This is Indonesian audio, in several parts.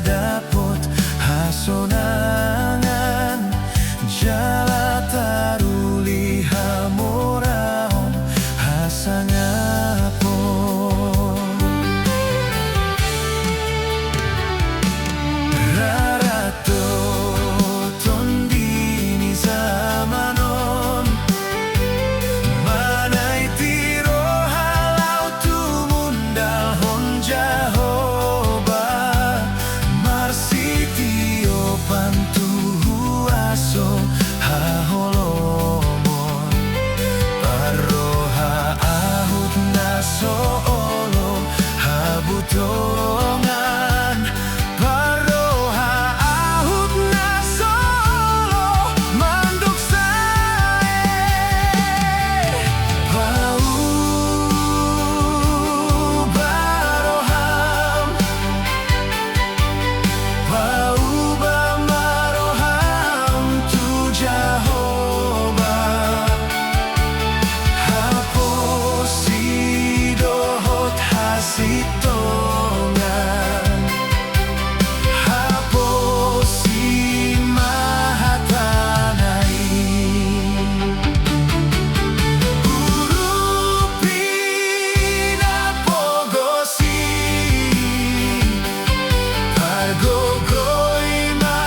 dapot hasonangan jala taruli hamoraon hasangapon rarato tondini zamanon manay tiro halau tumundal honjahoba marsitio pantuhu aso haholomon paroha ahut naso olo habutongan paroha ahut naso olo manduk sae bau baroham bau bamaroham tu Jahoba haposi dohot hasitongan haposi mahatanai urupina pogosi pargogoima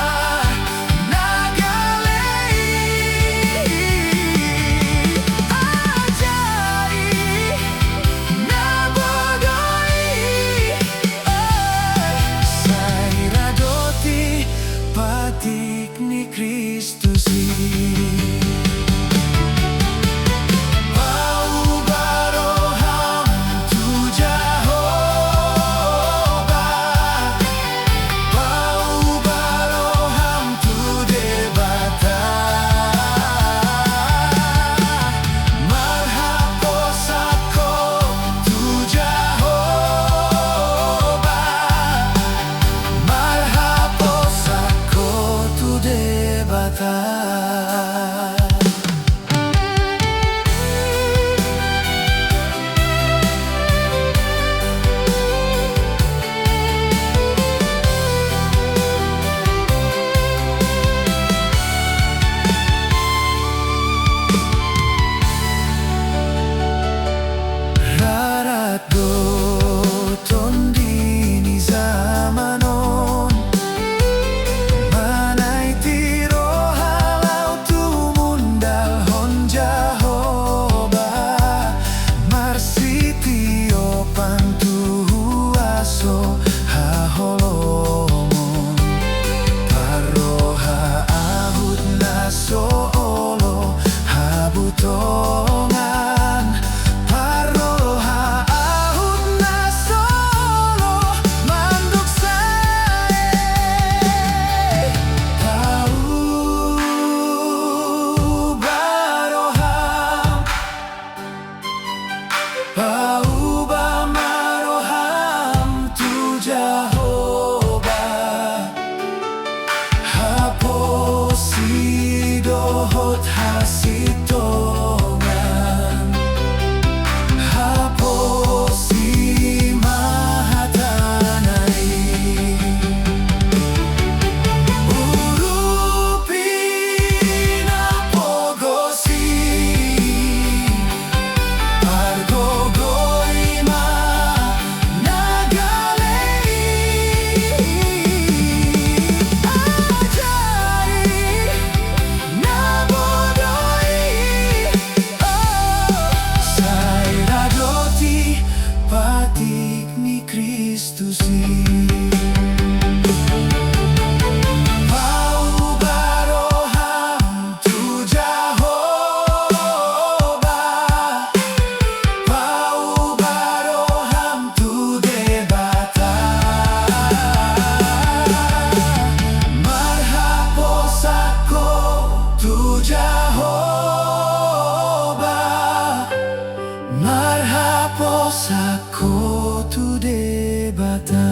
nagalei ajai nabodoi sairadoti patik ni Kristusi bau baroham tu Jahoba bau baroham tu debata marhaposako tu Jahoba marhaposako tu debata rarato tondini zamanon manay tiro halau tumundal honjahoba marsitio pantuhu aso haholomon paroha ahut naso olo habutongan paroha ahut naso olo manduk sae bau baroham bau bamaroham tu Jahoba haposi dohot hasitongan haposi mahatanai urupina pogosi pargogoima nagalei ajai nabodoi sairadoti patik ni Kristusi bau baroham tu Jahoba bau baroham tu debata marhaposako tu Jahoba marhaposako tu debata